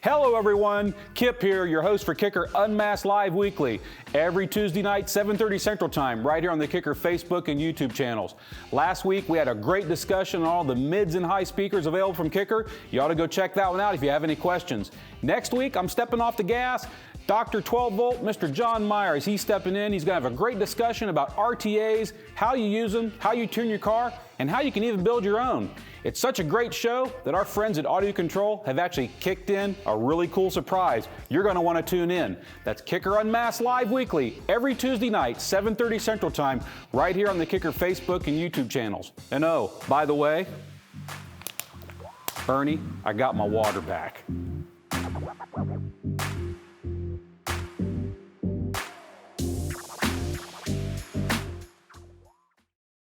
Hello everyone, Kip here, your host for Kicker Unmasked Live Weekly, every Tuesday night, 7:30 Central Time, right here on the Kicker Facebook and YouTube channels. Last week we had a great discussion on all the mids and high speakers available from Kicker. You ought to go check that one out if you have any questions. Next week I'm stepping off the gas. Dr. 12 Volt, Mr. John Myers, he's stepping in. He's going to have a great discussion about RTAs, how you use them, how you tune your car, and how you can even build your own. It's such a great show that our friends at Audio Control have actually kicked in a really cool surprise. You're going to want to tune in. That's Kicker Unmasked Live Weekly, every Tuesday night, 7:30 Central Time, right here on the Kicker Facebook and YouTube channels. And oh, by the way, Ernie, I got my water back.